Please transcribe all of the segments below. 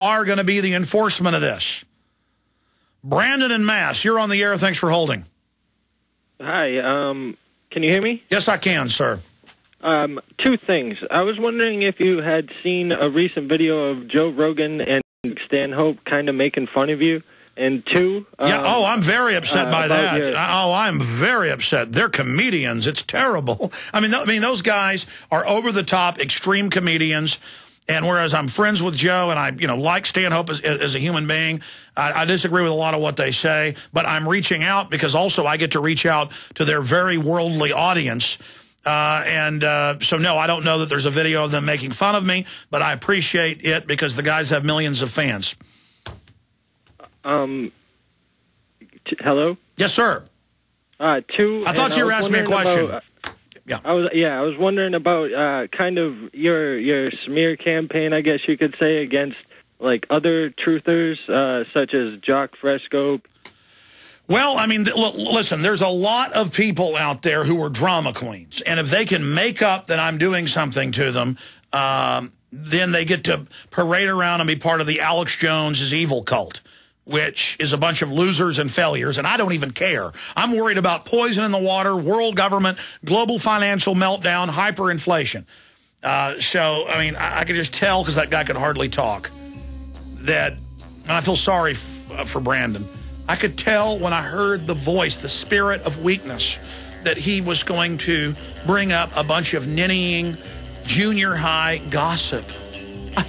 are going to be the enforcement of this. Brandon and Mass, you're on the air. Thanks for holding. Hi. Can you hear me? Yes, I can, sir. Two things. I was wondering if you had seen a recent video of Joe Rogan and Stanhope kind of making fun of you. And two... I'm very upset by that. I'm very upset. They're comedians. It's terrible. I mean, those guys are over-the-top, extreme comedians. And whereas I'm friends with Joe and I, like Stanhope as a human being, I disagree with a lot of what they say. But I'm reaching out because also I get to reach out to their very worldly audience. So, no, I don't know that there's a video of them making fun of me, but I appreciate it because the guys have millions of fans. Hello? Yes, sir. Two. I thought you were asking me a question. I was wondering about kind of your smear campaign, I guess you could say, against like other truthers such as Jock Fresco. Well, I mean, listen, there's a lot of people out there who are drama queens. And if they can make up that I'm doing something to them, then they get to parade around and be part of the Alex Jones' evil cult, which is a bunch of losers and failures, and I don't even care. I'm worried about poison in the water, world government, global financial meltdown, hyperinflation. So, I mean, I could just tell, because that guy could hardly talk, and I feel sorry for Brandon. I could tell when I heard the voice, the spirit of weakness, that he was going to bring up a bunch of ninnying, junior high gossip.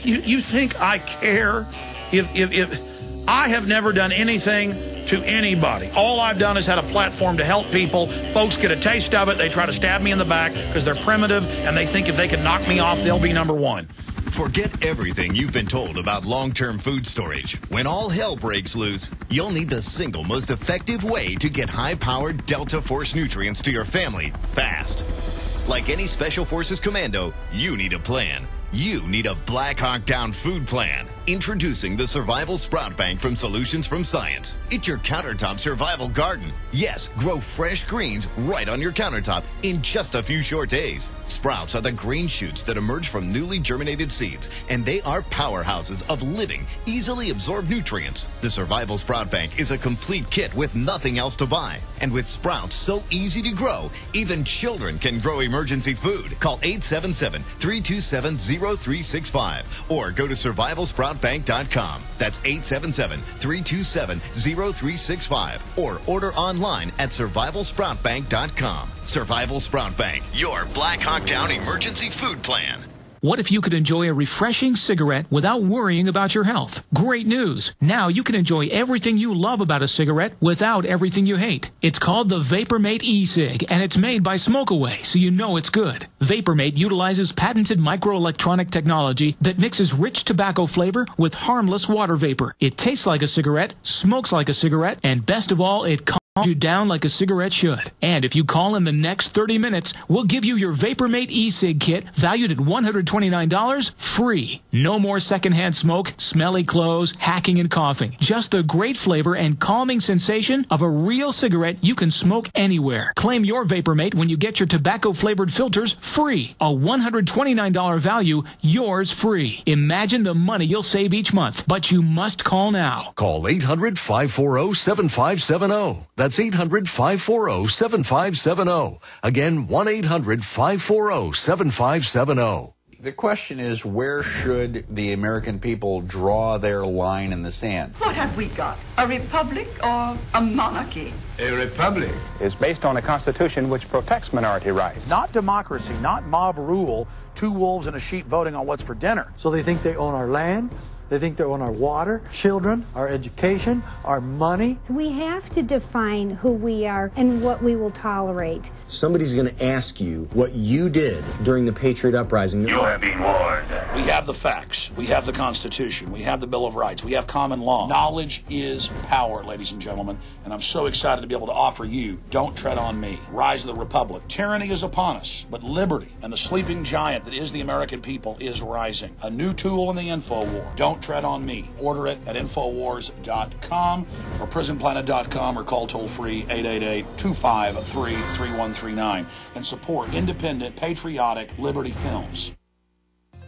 You think I care if I have never done anything to anybody. All I've done is had a platform to help people. Folks get a taste of it. They try to stab me in the back because they're primitive and they think if they can knock me off, they'll be number one. Forget everything you've been told about long-term food storage. When all hell breaks loose, you'll need the single most effective way to get high-powered Delta Force nutrients to your family fast. Like any Special Forces commando, you need a plan. You need a Black Hawk Down food plan. Introducing the Survival Sprout Bank from Solutions from Science. It's your countertop survival garden. Yes, grow fresh greens right on your countertop in just a few short days. Sprouts are the green shoots that emerge from newly germinated seeds, and they are powerhouses of living, easily absorbed nutrients. The Survival Sprout Bank is a complete kit with nothing else to buy. And with sprouts so easy to grow, even children can grow emergency food. Call 877-327-0365 or go to survivalsproutbank.com. That's 877-327-0365 or order online at survivalsproutbank.com. Survival Sprout Bank, your Black Hawk Down emergency food plan. What if you could enjoy a refreshing cigarette without worrying about your health? Great news! Now you can enjoy everything you love about a cigarette without everything you hate. It's called the VaporMate e-cig, and it's made by Smokeaway, so you know it's good. VaporMate utilizes patented microelectronic technology that mixes rich tobacco flavor with harmless water vapor. It tastes like a cigarette, smokes like a cigarette, and best of all, it calms you down like a cigarette should. And if you call in the next 30 minutes, we'll give you your VaporMate e-cig kit valued at $129 free. No more secondhand smoke, smelly clothes, hacking and coughing. Just the great flavor and calming sensation of a real cigarette you can smoke anywhere. Claim your VaporMate when you get your tobacco-flavored filters free. A $129 value, yours free. Imagine the money you'll save each month, but you must call now. Call 800-540-7570. That's 800-540-7570. Again, 1-800-540-7570. The question is, where should the American people draw their line in the sand? What have we got? A republic or a monarchy? A republic is based on a constitution which protects minority rights. Not democracy, not mob rule, two wolves and a sheep voting on what's for dinner. So they think they own our land. They think they own our water, children, our education, our money. We have to define who we are and what we will tolerate. Somebody's going to ask you what you did during the Patriot Uprising. You have been warned. We have the facts. We have the Constitution. We have the Bill of Rights. We have common law. Knowledge is power, ladies and gentlemen, and I'm so excited to be able to offer you Don't Tread on Me, Rise of the Republic. Tyranny is upon us, but liberty and the sleeping giant that is the American people is rising. A new tool in the info war. Don't Tread on Me. Order it at Infowars.com or PrisonPlanet.com or call toll-free 888-253-3139 and support independent, patriotic Liberty Films.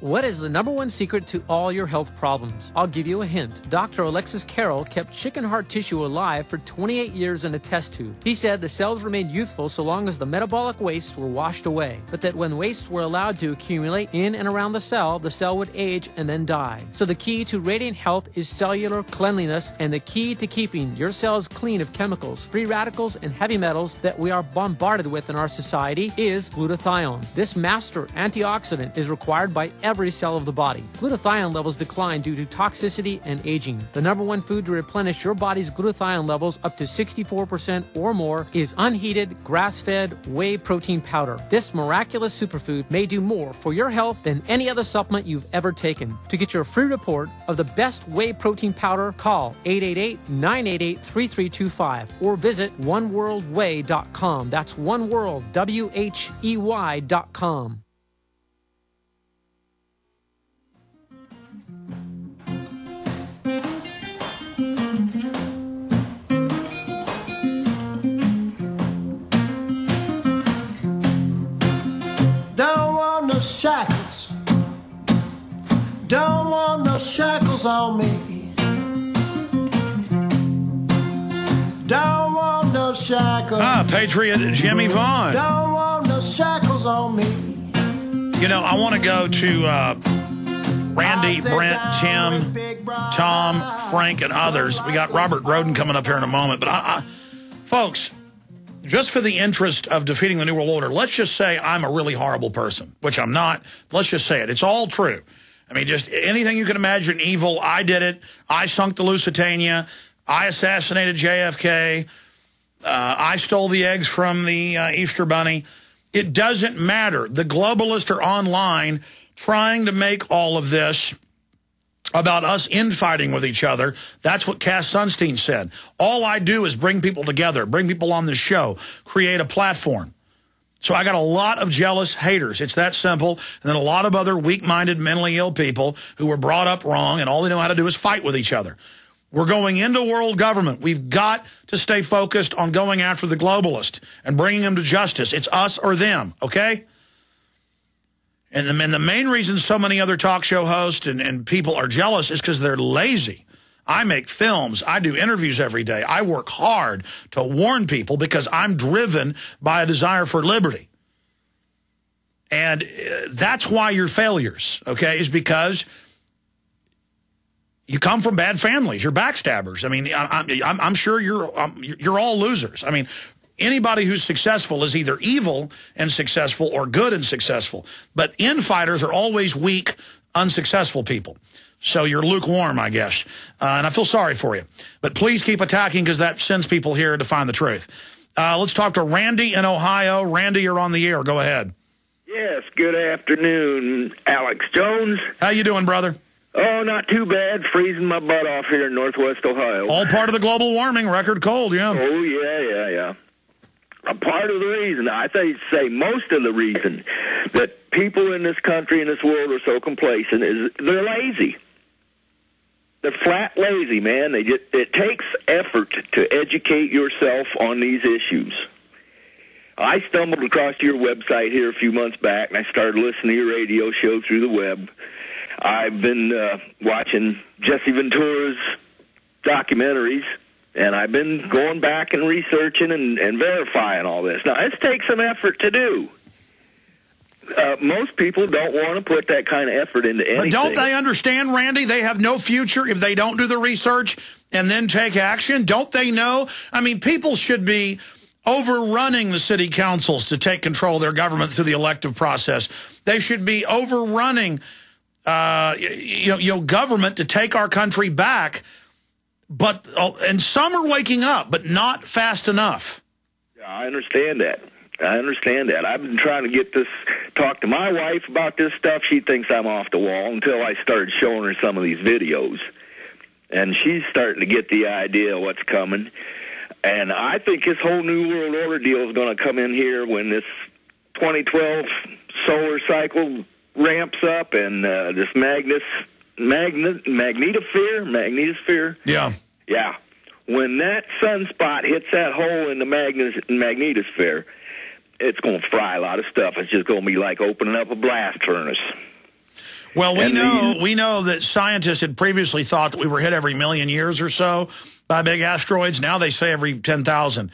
What is the #1 secret to all your health problems? I'll give you a hint. Dr. Alexis Carroll kept chicken heart tissue alive for 28 years in a test tube. He said the cells remained youthful so long as the metabolic wastes were washed away, but that when wastes were allowed to accumulate in and around the cell would age and then die. So the key to radiant health is cellular cleanliness, and the key to keeping your cells clean of chemicals, free radicals, and heavy metals that we are bombarded with in our society is glutathione. This master antioxidant is required by every cell of the body. Glutathione levels decline due to toxicity and aging. The #1 food to replenish your body's glutathione levels up to 64% or more is unheated, grass-fed whey protein powder. This miraculous superfood may do more for your health than any other supplement you've ever taken. To get your free report of the best whey protein powder, call 888-988-3325 or visit oneworldwhey.com. That's oneworld, WHEY.com. Don't want no shackles. Don't want no shackles on me. Don't want no shackles. Patriot Jimmy Vaughn. Don't want no shackles on me. You know, I want to go to Randy, Brent, Tim, Tom, Frank, and others. We got Robert Groden coming up here in a moment. But, folks, just for the interest of defeating the New World Order, let's just say I'm a really horrible person, which I'm not. Let's just say it. It's all true. I mean, just anything you can imagine evil, I did it. I sunk the Lusitania. I assassinated JFK. I stole the eggs from the Easter Bunny. It doesn't matter. The globalists are online trying to make all of this about us infighting with each other. That's what Cass Sunstein said. All I do is bring people together, bring people on the show, create a platform. So I got a lot of jealous haters. It's that simple. And then a lot of other weak-minded, mentally ill people who were brought up wrong, and all they know how to do is fight with each other. We're going into world government. We've got to stay focused on going after the globalist and bringing them to justice. It's us or them, okay? And the main reason so many other talk show hosts and people are jealous is because they're lazy. I make films. I do interviews every day. I work hard to warn people because I'm driven by a desire for liberty. And that's why you're failures, okay, is because you come from bad families. You're backstabbers. I mean, I'm sure you're all losers. I mean, anybody who's successful is either evil and successful or good and successful. But infighters are always weak, unsuccessful people. So you're lukewarm, I guess. And I feel sorry for you. But please keep attacking because that sends people here to find the truth. Let's talk to Randy in Ohio. Randy, you're on the air. Go ahead. Yes, good afternoon, Alex Jones. How you doing, brother? Oh, not too bad. Freezing my butt off here in northwest Ohio. All part of the global warming, record cold, yeah. Oh, yeah. A part of the reason, I say most of the reason that people in this country and this world are so complacent is they're lazy. They're flat lazy, man. It takes effort to educate yourself on these issues. I stumbled across your website here a few months back, and I started listening to your radio show through the web. I've been watching Jesse Ventura's documentaries, and I've been going back and researching and verifying all this. Now, this takes some effort to do. Most people don't want to put that kind of effort into anything. But don't they understand, Randy? They have no future if they don't do the research and then take action. Don't they know? I mean, people should be overrunning the city councils to take control of their government through the elective process. They should be overrunning government to take our country back. And some are waking up, but not fast enough. I understand that. I've been trying to talk to my wife about this stuff. She thinks I'm off the wall until I started showing her some of these videos. And she's starting to get the idea of what's coming. And I think this whole New World Order deal is going to come in here when this 2012 solar cycle ramps up and this magnetosphere. Yeah. When that sunspot hits that hole in the magnetosphere, it's going to fry a lot of stuff. It's just going to be like opening up a blast furnace. Well, we know that scientists had previously thought that we were hit every million years or so by big asteroids. Now they say every 10,000.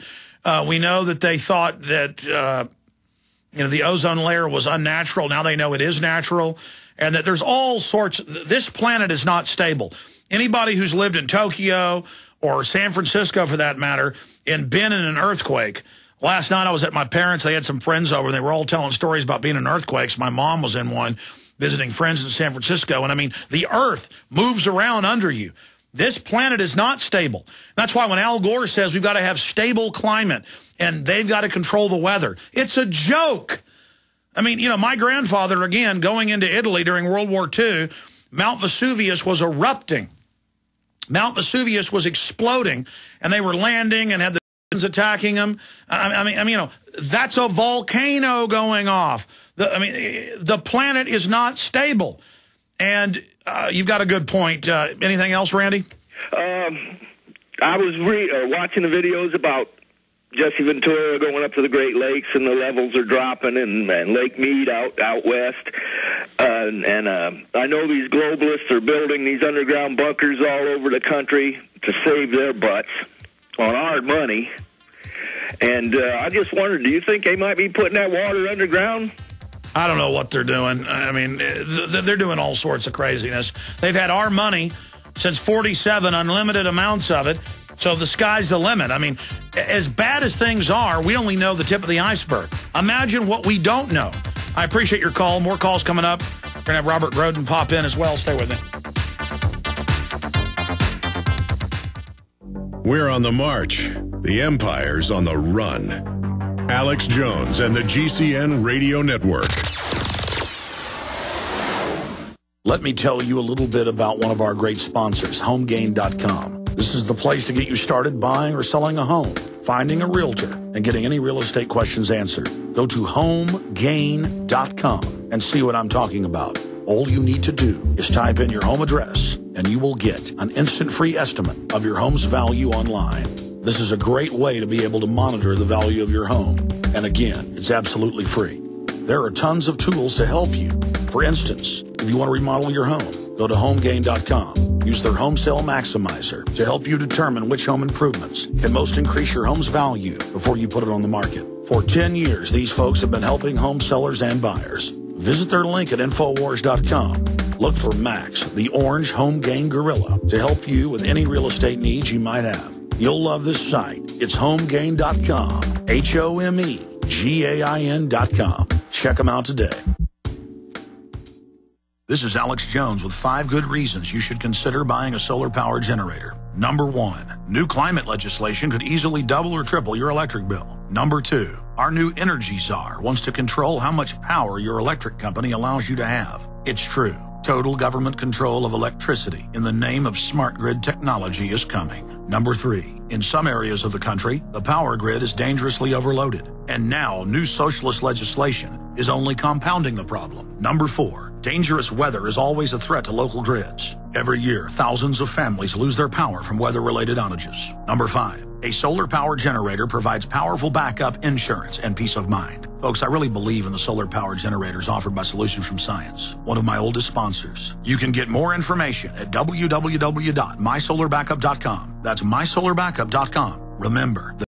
We know that they thought that the ozone layer was unnatural. Now they know it is natural, and that there's all sorts. This planet is not stable. Anybody who's lived in Tokyo or San Francisco, for that matter, and been in an earthquake. Last night I was at my parents'. They had some friends over. They were all telling stories about being in earthquakes. My mom was in one, visiting friends in San Francisco. And I mean, the earth moves around under you. This planet is not stable. That's why when Al Gore says we've got to have stable climate and they've got to control the weather, it's a joke. I mean, my grandfather, again, going into Italy during World War II, Mount Vesuvius was erupting. Mount Vesuvius was exploding, and they were landing and had the attacking them. I mean, that's a volcano going off. The planet is not stable. And you've got a good point. Anything else, Randy? I was watching the videos about Jesse Ventura going up to the Great Lakes, and the levels are dropping, and Lake Mead out west. And I know these globalists are building these underground bunkers all over the country to save their butts on our money. And I just wondered, do you think they might be putting that water underground? I don't know what they're doing. I mean, they're doing all sorts of craziness. They've had our money since 47, unlimited amounts of it. So the sky's the limit. I mean, as bad as things are, we only know the tip of the iceberg. Imagine what we don't know. I appreciate your call. More calls coming up. We're going to have Robert Groden pop in as well. Stay with me. We're on the march. The empire's on the run. Alex Jones and the GCN Radio Network. Let me tell you a little bit about one of our great sponsors, HomeGain.com. This is the place to get you started buying or selling a home, finding a realtor, and getting any real estate questions answered. Go to HomeGain.com and see what I'm talking about. All you need to do is type in your home address, and you will get an instant free estimate of your home's value online. This is a great way to be able to monitor the value of your home. And again, it's absolutely free. There are tons of tools to help you. For instance, if you want to remodel your home, go to HomeGain.com. Use their Home Sale Maximizer to help you determine which home improvements can most increase your home's value before you put it on the market. For 10 years, these folks have been helping home sellers and buyers. Visit their link at Infowars.com. Look for Max, the orange Home Gain Gorilla, to help you with any real estate needs you might have. You'll love this site. It's HomeGain.com. HomeGain.com. Check them out today. This is Alex Jones with 5 good reasons you should consider buying a solar power generator. Number 1, new climate legislation could easily double or triple your electric bill. Number 2, our new energy czar wants to control how much power your electric company allows you to have. It's true. Total government control of electricity in the name of smart grid technology is coming. Number 3, in some areas of the country, the power grid is dangerously overloaded. And now new socialist legislation is only compounding the problem. Number 4, dangerous weather is always a threat to local grids. Every year, thousands of families lose their power from weather-related outages. Number 5, a solar power generator provides powerful backup insurance and peace of mind. Folks, I really believe in the solar power generators offered by Solutions from Science, one of my oldest sponsors. You can get more information at www.mysolarbackup.com. That's mysolarbackup.com. Remember,